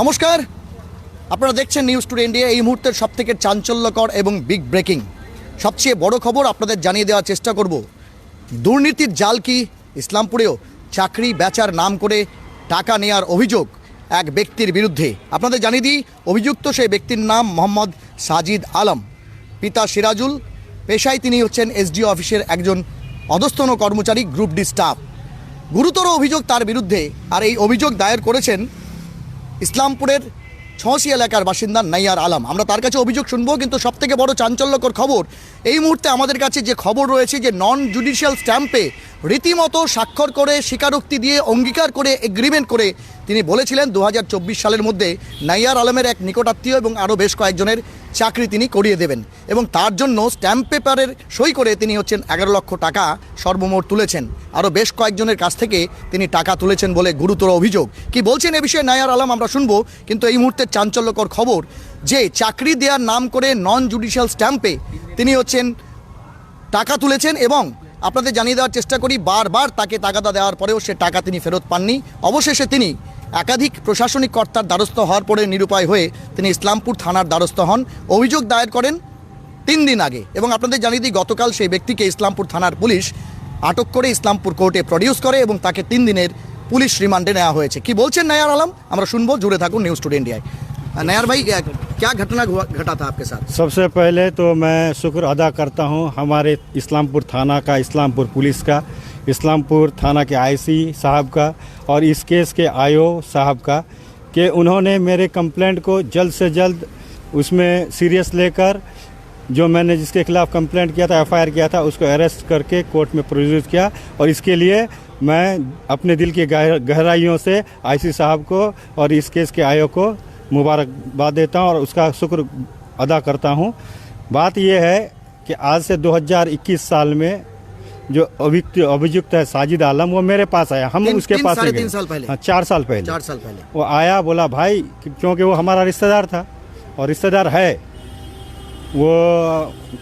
নমস্কার, আপনারা দেখছেন নিউজ টুডে ইন্ডিয়া। এই মুহূর্তের সবথেকে চাঞ্চল্যকর এবং বিগ ব্রেকিং সবচেয়ে বড় খবর আপনাদের জানিয়ে দেওয়ার চেষ্টা করব। দুর্নীতির জাল কি ইসলামপুরেও? চাকরি বেচার নাম করে টাকা নেয়ার অভিযোগ এক ব্যক্তির বিরুদ্ধে। আপনাদের জানিয়ে দিই, অভিযুক্ত সেই ব্যক্তির নাম মোহাম্মদ সাজিদ আলম, পিতা সিরাজুল, পেশায় তিনি হচ্ছেন এসডিও অফিসের একজন অধস্তন কর্মচারী, গ্রুপ ডি স্টাফ। গুরুতর অভিযোগ তার বিরুদ্ধে, আর এই অভিযোগ দায়ের করেছেন ইসলামপুরের ছসি এলাকার বাসিন্দা নাইয়ার আলম। আমরা তার কাছে অভিযোগ শুনবো, কিন্তু সবথেকে বড় চাঞ্চল্যকর খবর এই মুহূর্তে আমাদের কাছে যে খবর রয়েছে, যে নন জুডিশিয়াল স্ট্যাম্পে রীতিমতো স্বাক্ষর করে, স্বীকারোক্তি দিয়ে, অঙ্গীকার করে, এগ্রিমেন্ট করে তিনি বলেছিলেন 2024 সালের মধ্যে নাইয়ার আলমের এক নিকটাত্মীয় এবং আরও বেশ কয়েকজনের চাকরি তিনি করিয়ে দেবেন, এবং তার জন্য স্ট্যাম্প পেপারের সই করে তিনি হচ্ছেন 11 লক্ষ টাকা সর্বমোট তুলেছেন। আরও বেশ কয়েকজনের কাছ থেকে তিনি টাকা তুলেছেন বলে গুরুতর অভিযোগ। কি বলছেন এ বিষয়ে নাইয়ার আলম আমরা শুনবো, কিন্তু এই মুহূর্তের চাঞ্চল্যকর খবর যে চাকরি দেওয়ার নাম করে নন জুডিশিয়াল স্ট্যাম্পে তিনি হচ্ছেন টাকা তুলেছেন, এবং আপনাদের জানিয়ে দেওয়ার চেষ্টা করি, বারবার তাকে তাগাদা দেওয়ার পরেও সে টাকা তিনি ফেরত পাননি। অবশেষে তিনি একাধিক প্রশাসনিক কর্তার দ্বারস্থ হওয়ার পরে নিরুপায় হয়ে তিনি ইসলামপুর থানার দ্বারস্থ হন। অভিযোগ দায়ের করেন 3 দিন আগে, এবং আপনাদের জানিয়ে দিই গতকাল সেই ব্যক্তিকে ইসলামপুর থানার পুলিশ আটক করে ইসলামপুর কোর্টে প্রডিউস করে এবং তাকে 3 দিনের পুলিশ রিমান্ডে নেওয়া হয়েছে। কি বলছেন নায়ার আলম আমরা শুনবো, जुड़े থাকুন নিউজ टुडे इंडिया। नायर भाई, क्या घटना घटा था आपके साथ? सबसे पहले तो मैं शुक्र अदा करता हूं हमारे इस्लामपुर थाना का, इस्लामपुर पुलिस का, इस्लामपुर थाना के आईसी साहब का और इस केस के आईओ साहब का, कि उन्होंने मेरे कंप्लेंट को जल्द से जल्द उसमें सीरियस लेकर जो मैंने जिसके खिलाफ कंप्लेंट किया था, एफआईआर किया था, उसको अरेस्ट करके कोर्ट में प्रोड्यूस किया। और इसके लिए मैं अपने दिल की गहराइयों से आईसी साहब को और इस केस के आईओ को मुबारकबाद देता हूँ और उसका शुक्र अदा करता हूँ। बात यह है कि आज से 2021 साल में जो अभियुक्त है साजिद आलम, वो मेरे पास आया। हम उसके पास गए 3 साल पहले, 4 साल पहले वो आया, बोला भाई, क्योंकि वो हमारा रिश्तेदार था और रिश्तेदार है, वो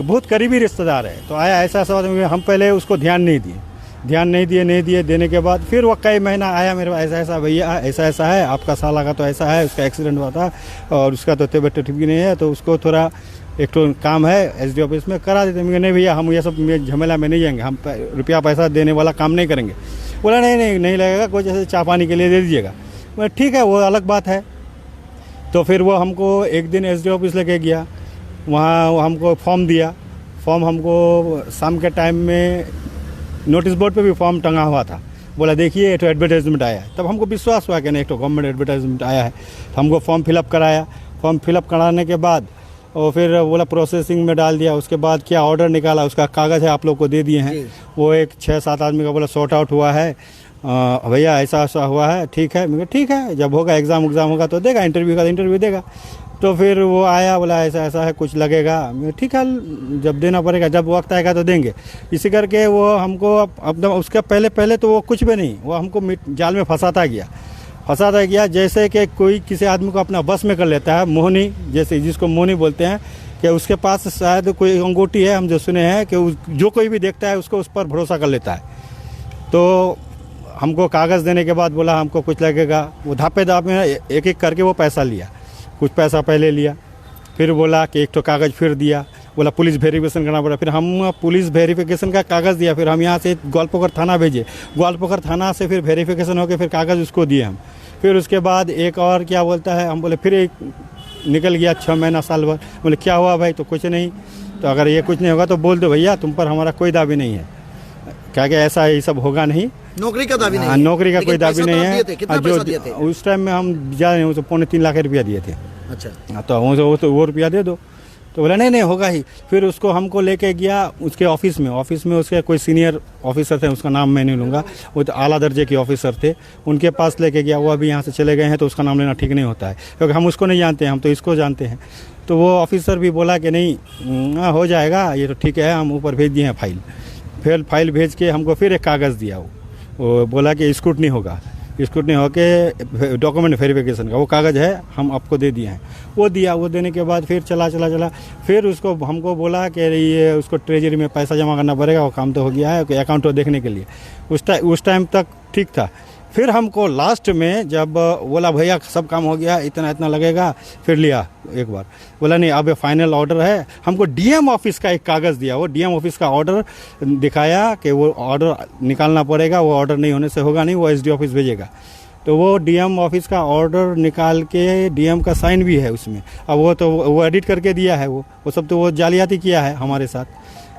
बहुत करीबी रिश्तेदार है। तो आया, ऐसा ऐसा हम पहले उसको ध्यान नहीं दिए। देने के बाद फिर वो कई महीना आया मेरे पास, ऐसा ऐसा भैया, ऐसा ऐसा है, आपका साला का तो ऐसा है, उसका एक्सीडेंट हुआ था और उसका तो तबीयत ठीक भी नहीं है, तो उसको थोड़ा एक तो काम है एसडी ऑफिस में करा देते। मैं नहीं भैया, हम ये सब झमेला में नहीं जाएंगे, हम रुपया पैसा देने वाला काम नहीं करेंगे। बोला नहीं लगेगा, कोई जैसे चाय पानी के लिए दे दीजिएगा। बोला ठीक है, वो अलग बात है। तो फिर वो हमको एक दिन एसडी ऑफिस लेके गया, वहाँ हमको फॉर्म दिया। फॉर्म हमको शाम के टाइम में नोटिस बोर्ड पे भी फॉर्म टंगा हुआ था। बोला देखिए, एक तो एडवर्टाइजमेंट आया है। तब हमको विश्वास हुआ कि नहीं, एक तो गवर्नमेंट एडवर्टाइजमेंट आया है। तो हमको फॉर्म फिलअप कराया। फॉर्म फिलअप कराने के बाद और फिर बोला प्रोसेसिंग में डाल दिया। उसके बाद क्या ऑर्डर निकाला, उसका कागज़ है, आप लोग को दे दिए हैं। वो एक 6-7 आदमी का बोला सॉर्ट आउट हुआ है, भैया ऐसा ऐसा हुआ है, ठीक है। मैं ठीक है, जब होगा एग्ज़ाम होगा तो देगा, इंटरव्यू का इंटरव्यू देगा। तो फिर वो आया, बोला ऐसा ऐसा है, कुछ लगेगा। ठीक है, जब देना पड़ेगा, जब वक्त आएगा तो देंगे। इसी करके वो हमको अपना उसके पहले तो वो कुछ भी नहीं, वो हमको जाल में फंसाता गया जैसे कि कोई किसी आदमी को अपना बस में कर लेता है। मोहनी, जैसे जिसको मोहनी बोलते हैं, कि उसके पास शायद कोई अंगूठी है, हम जो सुने हैं कि जो कोई भी देखता है उसको उस पर भरोसा कर लेता है। तो हमको कागज़ देने के बाद बोला हमको कुछ लगेगा। वो धापे में एक एक करके वो पैसा लिया। कुछ पैसा पहले लिया, फिर बोला कि एक तो कागज़ फिर दिया। बोला पुलिस वेरिफिकेशन करना पड़ा। फिर हम पुलिस वेरिफिकेशन का कागज़ दिया। फिर हम यहाँ से ग्वालपोखर थाना भेजे। ग्वालपोखर थाना से फिर वेरिफिकेशन होकर फिर कागज़ उसको दिए हम। फिर उसके बाद एक और क्या बोलता है, हम बोले फिर एक निकल गया 6 महीना साल भर। बोले क्या हुआ भाई? तो कुछ नहीं। तो अगर ये कुछ नहीं होगा तो बोल दो भैया, तुम पर हमारा कोई दावी नहीं है, क्या कि ऐसा ये सब होगा नहीं। नौकरी का दावी नहीं है। नौकरी का कोई दावी नहीं है। कितना पैसा दिए थे? उस टाइम में हम ज़्यादा नहीं, 3.25 लाख रुपया दिए थे। अच्छा, तो वो रुपया दे दो। तो बोला नहीं होगा ही। फिर उसको हमको लेके गया उसके ऑफिस में उसके कोई सीनियर ऑफिसर थे, उसका नाम मैं नहीं लूँगा, वो तो आला दर्जे के ऑफिसर थे, उनके पास लेके गया। वो अभी यहाँ से चले गए हैं, तो उसका नाम लेना ठीक नहीं होता है, क्योंकि हम उसको नहीं जानते हैं, हम तो इसको जानते हैं। तो वो ऑफिसर भी बोला कि नहीं हो जाएगा, ये तो ठीक है, हम ऊपर भेज दिए हैं फाइल भेज के हमको फिर एक कागज़ दिया। वो बोला कि स्क्रूटनी होगा, स्क्रूटनी होके डॉक्यूमेंट वेरिफिकेशन का वो कागज़ है, हम आपको दे दिए हैं। वो दिया। वो देने के बाद फिर चला फिर उसको हमको बोला कि ये उसको ट्रेजरी में पैसा जमा करना पड़ेगा। वो काम तो हो गया है, अकाउंट देखने के लिए। उस टाइम तक ठीक था। फिर हमको लास्ट में जब बोला भैया सब काम हो गया, इतना इतना लगेगा, फिर लिया एक बार, बोला नहीं अब फाइनल ऑर्डर है। हमको डीएम ऑफिस का एक कागज़ दिया, वो डीएम ऑफिस का ऑर्डर दिखाया कि वो ऑर्डर निकालना पड़ेगा, वो ऑर्डर नहीं होने से होगा नहीं, वो एसडी ऑफिस भेजेगा। तो वो डीएम ऑफिस का ऑर्डर निकाल के डीएम का साइन भी है उसमें। अब वो तो वो एडिट करके दिया है, वो सब तो वो जालियाती किया है हमारे साथ।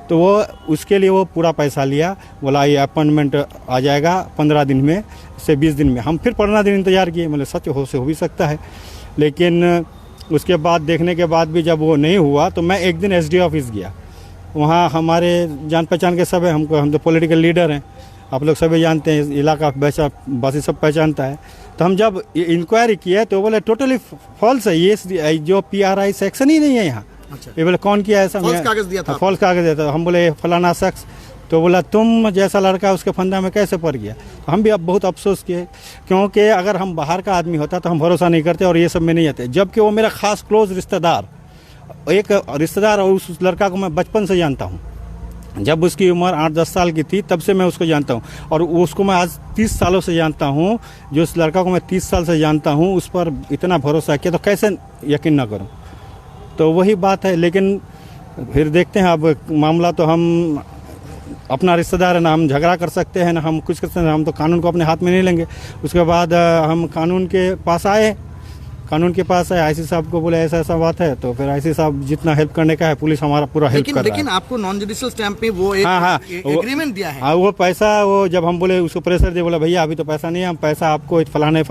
तो वो उसके लिए वो पूरा पैसा लिया, बोला ये अपॉइंटमेंट आ जाएगा 15 दिन में से 20 दिन में। हम फिर 15 दिन इंतज़ार किए, मतलब सच हो भी सकता है। लेकिन उसके बाद देखने के बाद भी जब वो नहीं हुआ तो मैं एक दिन एसडी ऑफिस गया। वहाँ हमारे जान पहचान के सब है, हम तो पॉलिटिकल लीडर हैं, आप लोग सभी जानते हैं, इलाका बासी सब पहचानता है। तो हम जब इंक्वायरी किए तो बोले टोटली फॉल्स है, ये जो PRI सेक्शन ही नहीं है यहाँ। अच्छा। ये बोले कौन किया ऐसा? फॉल्स कागज दिया था? फॉल्स कागज दिया था। हम बोले फलाना शख्स। तो बोला तुम जैसा लड़का उसके फंदा में कैसे पड़ गया? तो हम भी अब बहुत अफसोस किए, क्योंकि अगर हम बाहर का आदमी होता तो हम भरोसा नहीं करते और ये सब में नहीं आते। जबकि वो मेरा खास क्लोज रिश्तेदार, एक रिश्तेदार, और उस लड़का को मैं बचपन से जानता हूँ। जब उसकी उम्र 8-10 साल की थी तब से मैं उसको जानता हूँ, और उसको मैं आज 30 सालों से जानता हूँ। जो उस लड़का को मैं 30 साल से जानता हूँ, उस पर इतना भरोसा किया तो कैसे यकीन ना करूँ? तो वही बात है। लेकिन फिर देखते हैं, अब मामला तो हम अपना रिश्तेदार है ना, हम झगड़ा कर सकते हैं ना हम कुछ कर सकते हैं, हम तो कानून को अपने हाथ में नहीं लेंगे। उसके बाद हम कानून के पास आए, आईसी साहब को बोले ऐसा ऐसा बात है। तो फिर आईसी साहब जितना हेल्प करने का है, पुलिस हमारा पूरा हेल्प कर रहा है। लेकिन आपको नॉन जुडिशियल स्टैंप पे वो एक एग्रीमेंट दिया है। हाँ, वो पैसा, वो जब हम बोले उसको प्रेशर दिए, बोला भैया अभी तो पैसा नहीं है, हम पैसा आपको फलाने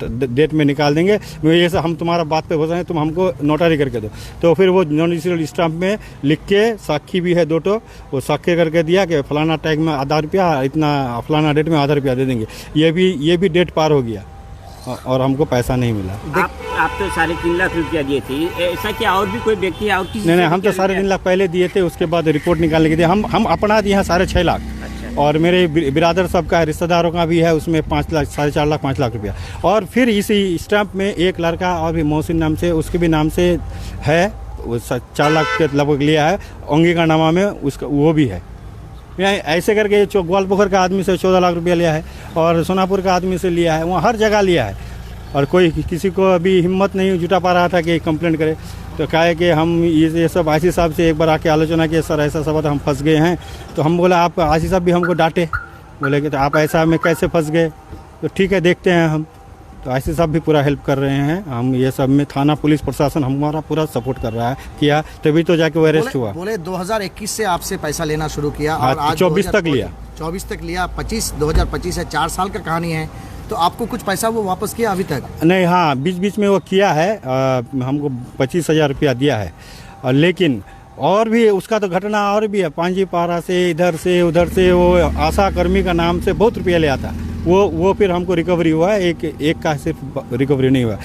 डेट में निकाल देंगे, ये सब हम तुम्हारा बात पे भरोसा है, तुम हमको नोटरी करके दो। तो फिर वो नॉन जुडिशियल स्टैंप में लिख के, साक्षी भी है 2 वो साक्षी करके दिया कि फलाना टैग में आधा रुपया, इतना फलाना डेट में आधा रुपया दे देंगे। ये भी डेट पार हो गया और हमको पैसा नहीं मिला। आप तो 3.5 लाख रुपया दिए थे, ऐसा क्या और भी कोई व्यक्ति और किसी? नहीं, हम तो 3.5 लाख पहले दिए थे, उसके बाद रिपोर्ट निकालने के दिए। हम अपना दिए हैं 6.5 लाख। अच्छा। और मेरे बिरादर सब का, रिश्तेदारों का भी है, उसमें 5 लाख, 4.5 लाख, 5 लाख रुपया। और फिर इसी स्टैंप में एक लड़का और भी मोहसिन नाम से, उसके भी नाम से है, वो 4 लाख के लगभग लिया है। ओंगी का नामा में उसका वो भी है। ऐसे करके ग्वालपोखर का आदमी से 14 लाख रुपया लिया है, और सोनापुर का आदमी से लिया है, वहाँ हर जगह लिया है। और कोई किसी को अभी हिम्मत नहीं जुटा पा रहा था कि कंप्लेंट करे। तो कहा है कि हम ये सब आईसी साहब से एक बार आके आलोचना किए, सर ऐसा सब हम फंस गए हैं। तो हम बोला, आप आईसी साहब भी हमको डांटे, बोले कि तो आप ऐसा में कैसे फंस गए? तो ठीक है, देखते हैं हम। तो आईसी साहब भी पूरा हेल्प कर रहे हैं। हम ये सब में थाना पुलिस प्रशासन हमारा पूरा सपोर्ट कर रहा है, किया, तभी तो जाके वो अरेस्ट हुआ। बोले 2021 से आपसे पैसा लेना शुरू किया और आज 24 तक लिया। 24 तक लिया, 2025 है, 4 साल का कहानी है। तो आपको कुछ पैसा वो वापस किया अभी तक? नहीं, हाँ, बीच में वो किया है, हमको 25,000 रुपया दिया है। लेकिन और भी उसका तो घटना और भी है, पांजीपारा से, इधर से उधर से, वो आशा कर्मी का नाम से बहुत रुपया लिया था। वो फिर हमको रिकवरी हुआ है, एक का सिर्फ रिकवरी नहीं हुआ।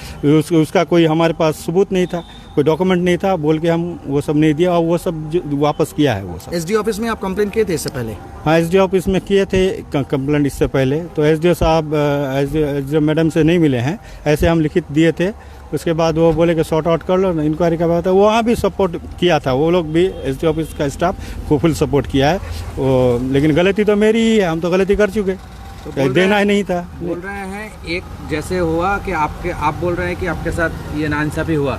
उसका कोई हमारे पास सबूत नहीं था, कोई डॉक्यूमेंट नहीं था, बोल के हम वो सब नहीं दिया, और वो सब वापस किया है। वो सब एसडी ऑफिस में आप कंप्लेंट किए थे इससे पहले? हाँ, एसडी ऑफिस में किए थे कंप्लेंट इससे पहले। तो एसडीओ साहब, एसडीओ मैडम से नहीं मिले हैं, ऐसे हम लिखित दिए थे। उसके बाद वो बोले कि सॉर्ट आउट कर लो, इंक्वायरी का बात है। वहाँ भी सपोर्ट किया था, वो लोग भी, एसडी ऑफिस का स्टाफ को फुल सपोर्ट किया है वो। लेकिन गलती तो मेरी ही है, हम तो गलती कर चुके, तो देना ही नहीं था। बोल रहे हैं एक जैसे हुआ कि आप बोल रहे हैं कि आपके साथ ये नाइंसाफी हुआ,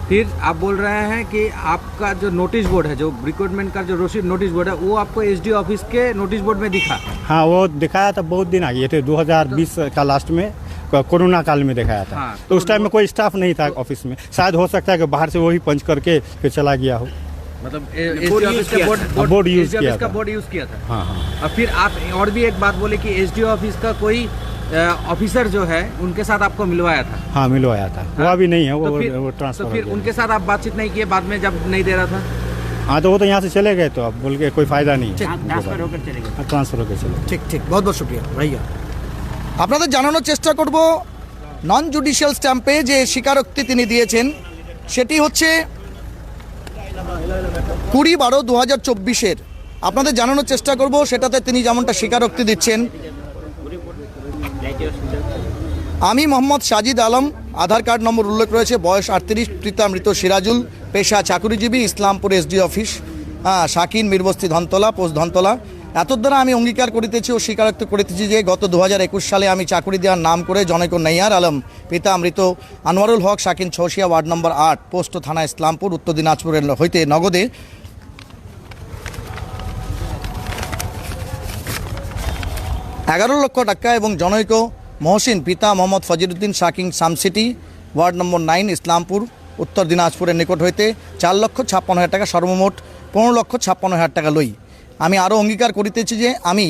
फिर आप बोल रहे हैं कि आपका जो नोटिस बोर्ड है, जो रिक्रूटमेंट का जो नोटिस बोर्ड है, वो आपको एसडी ऑफिस के नोटिस बोर्ड में दिखा? हाँ, वो दिखाया था, बहुत दिन आगे थे, 2020 का लास्ट में, कोरोना काल में दिखाया था। हाँ, तो उस टाइम में कोई स्टाफ नहीं था ऑफिस में, शायद हो सकता है कि बाहर से वही पंच करके फिर चला गया हो। मतलब एसडी ऑफिस का बोर्ड यूज किया था। हाँ, हाँ। और फिर आप और भी एक बात बोले कि एसडी ऑफिस का कोई ऑफिसर जो है उनके साथ आपको मिलवाया था? हाँ, मिलवाया था। वो अभी नहीं है, वो ट्रांसफर। तो फिर उनके साथ आप बातचीत नहीं किए बाद में जब नहीं दे रहा था? हाँ, तो वो तो यहाँ से चले गए, तो अब बोल के कोई फायदा नहीं है, ट्रांसफर होकर चले गए। ट्रांसफर होकर चले। ঠিক बहुत बहुत शुक्रिया ভাইয়া। আপনাদের জানানোর চেষ্টা করব নন জুডিশিয়াল স্ট্যাম্পে যে স্বীকারোক্তি তিনি দিয়েছেন সেটি হচ্ছে 20/12/2024-এর। আপনাদের জানানোর চেষ্টা করব সেটাতে তিনি যেমনটা স্বীকারোক্তি দিচ্ছেন, আমি মোহাম্মদ সাজিদ আলম, আধার কার্ড নম্বর উল্লেখ রয়েছে, বয়স 38, পিতা মৃত সিরাজুল, পেশা চাকুরিজীবী, ইসলামপুর এসডি অফিস, শাকিন, মীরবস্তি, ধনতলা, পোস্ট ধনতলা। এত দ্বারা আমি অঙ্গীকার করিতেছি ও স্বীকারোক্ত করিতেছি যে গত 2021 সালে আমি চাকরি দেওয়ার নাম করে জনৈক নেইয়ার আলম পিতা মৃত Anwarul Haque শাকিন ছৌশিয়া ward number 8 post থানা ইসলামপুর উত্তর দিনাজপুরের হইতে নগদে 11 লক্ষ টাকা এবং জনৈক মহসিন পিতা মোহাম্মদ ফজিরুদ্দিন শাকিন সামসিটি ওয়ার্ড নম্বর 9 ইসলামপুর উত্তর দিনাজপুরের নিকট হইতে 4,56,000 টাকা সর্বমোট 15,56,000 টাকা লই। আমি আরও অঙ্গীকার করিতেছি যে আমি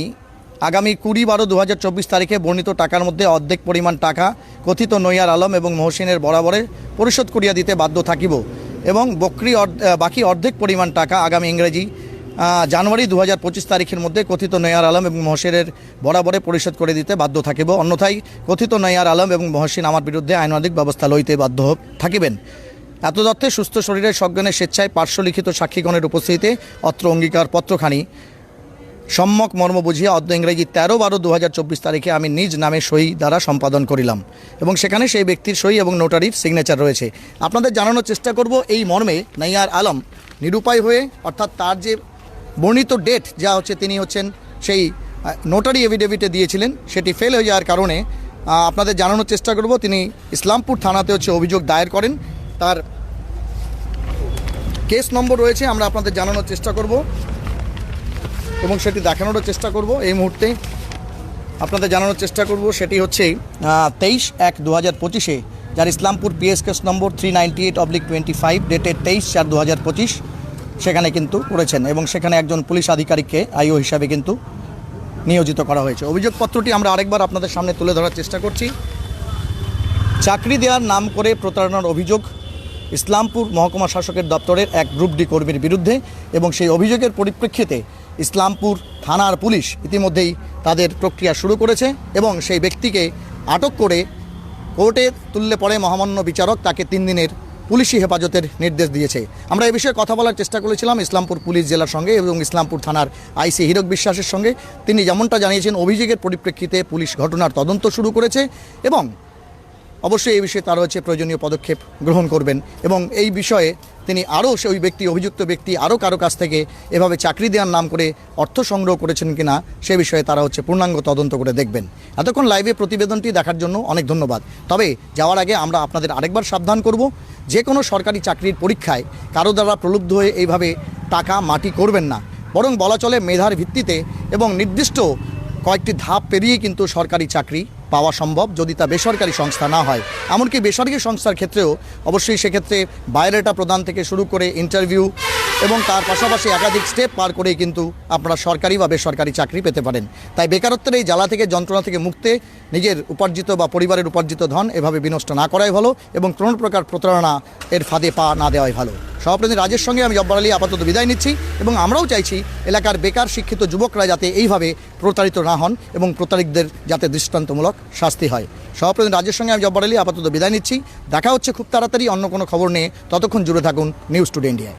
আগামী 20/12/2024 তারিখে বর্ণিত টাকার মধ্যে অর্ধেক পরিমাণ টাকা কথিত নৈয়ার আলম এবং মহসিনের বরাবরে পরিশোধ করিয়া দিতে বাধ্য থাকিব এবং বাকি অর্ধেক পরিমাণ টাকা আগামী ইংরেজি জানুয়ারি 2025 তারিখের মধ্যে কথিত নৈয়ার আলম এবং মহসিনের বরাবরে পরিশোধ করে দিতে বাধ্য থাকিব। অন্যথায় কথিত নৈয়ার আলম এবং মহসিন আমার বিরুদ্ধে আইনানুগ ব্যবস্থা লইতে বাধ্য থাকিবেন। এত তথ্যে সুস্থ শরীরের সজ্ঞানে স্বেচ্ছায় পার্শ্বলিখিত সাক্ষীগণের উপস্থিতিতে অত্র অঙ্গীকার পত্রখানি সম্যক মর্ম বুঝিয়া অদ্য ইংরেজি 13/12/2024 তারিখে আমি নিজ নামে সই দ্বারা সম্পাদন করিলাম এবং সেখানে সেই ব্যক্তির সই এবং নোটারির সিগনেচার রয়েছে। আপনাদের জানানোর চেষ্টা করব এই মর্মে নৈয়ার আলম নিরুপায় হয়ে অর্থাৎ তার যে বর্ণিত ডেট যা হচ্ছে তিনি হচ্ছেন সেই নোটারি এভিডেভিটে দিয়েছিলেন সেটি ফেল হয়ে যাওয়ার কারণে আপনাদের জানানোর চেষ্টা করব তিনি ইসলামপুর থানাতে হচ্ছে অভিযোগ দায়ের করেন। তার কেস নম্বর রয়েছে, আমরা আপনাদের জানানোর চেষ্টা করব এবং সেটি দেখানোরও চেষ্টা করব। এই মুহূর্তে আপনাদের জানানোর চেষ্টা করব সেটি হচ্ছে 23/1/2025 যার Islampur PS case number 398/25 dated 23/4/2025 সেখানে কিন্তু করেছেন এবং সেখানে একজন পুলিশ আধিকারিককে আইও হিসাবে কিন্তু নিয়োজিত করা হয়েছে। অভিযোগপত্রটি আমরা আরেকবার আপনাদের সামনে তুলে ধরার চেষ্টা করছি। চাকরি দেওয়ার নাম করে প্রতারণার অভিযোগ ইসলামপুর মহকুমা শাসকের দপ্তরের এক গ্রুপ ডি কর্মীর বিরুদ্ধে এবং সেই অভিযোগের পরিপ্রেক্ষিতে ইসলামপুর থানার পুলিশ ইতিমধ্যেই তাদের প্রক্রিয়া শুরু করেছে এবং সেই ব্যক্তিকে আটক করে কোর্টে তুললে পরে মহামান্য বিচারক তাকে 3 দিনের পুলিশি হেফাজতের নির্দেশ দিয়েছে। আমরা এই বিষয়ে কথা বলার চেষ্টা করেছিলাম ইসলামপুর পুলিশ জেলার সঙ্গে এবং ইসলামপুর থানার আইসি হীরক বিশ্বাসের সঙ্গে। তিনি যেমনটা জানিয়েছেন অভিযোগের পরিপ্রেক্ষিতে পুলিশ ঘটনার তদন্ত শুরু করেছে এবং অবশ্যই এই বিষয়ে তারা হচ্ছে প্রয়োজনীয় পদক্ষেপ গ্রহণ করবেন এবং এই বিষয়ে তিনি আরও ওই ব্যক্তি অভিযুক্ত ব্যক্তি আরও কারো কাছ থেকে এভাবে চাকরি দেওয়ার নাম করে অর্থ সংগ্রহ করেছেন কিনা সে বিষয়ে তারা হচ্ছে পূর্ণাঙ্গ তদন্ত করে দেখবেন। এতক্ষণ লাইভে প্রতিবেদনটি দেখার জন্য অনেক ধন্যবাদ। তবে যাওয়ার আগে আমরা আপনাদের আরেকবার সাবধান করব, যে কোনো সরকারি চাকরির পরীক্ষায় কারো দ্বারা প্রলুব্ধ হয়ে এইভাবে টাকা মাটি করবেন না, বরং বলা চলে মেধার ভিত্তিতে এবং নির্দিষ্ট কয়েকটি ধাপ পেরিয়ে কিন্তু সরকারি চাকরি পাওয়া সম্ভব যদি তা বেসরকারি সংস্থা না হয়। এমনকি বেসরকারি সংস্থার ক্ষেত্রেও অবশ্যই সেক্ষেত্রে বায়োডাটা প্রদান থেকে শুরু করে ইন্টারভিউ এবং তার পাশাপাশি একাধিক স্টেপ পার করেই কিন্তু আপনারা সরকারি বা বেসরকারি চাকরি পেতে পারেন। তাই বেকারত্বের এই জ্বালা থেকে যন্ত্রণা থেকে মুক্তে নিজের উপার্জিত বা পরিবারের উপার্জিত ধন এভাবে বিনষ্ট না করাই ভালো এবং কোনো প্রকার প্রতারণা এর ফাঁদে পা না দেওয়াই ভালো। সহপ্রতিনিধি রাজের সঙ্গে আমি জব্বার আলী আপাতত বিদায় নিচ্ছি এবং আমরাও চাইছি এলাকার বেকার শিক্ষিত যুবকরা যাতে এইভাবে প্রতারিত না হন এবং প্রতারিতদের যাতে দৃষ্টান্তমূলক শাস্তি হয়। সহপ্রতিনিধি রাজের সঙ্গে আমি জব্বার আলী আপাতত বিদায় নিচ্ছি। দেখা হচ্ছে খুব তাড়াতাড়ি অন্য কোনো খবর নিয়ে। ততক্ষণ জুড়ে থাকুন নিউজ টুডে ইন্ডিয়া।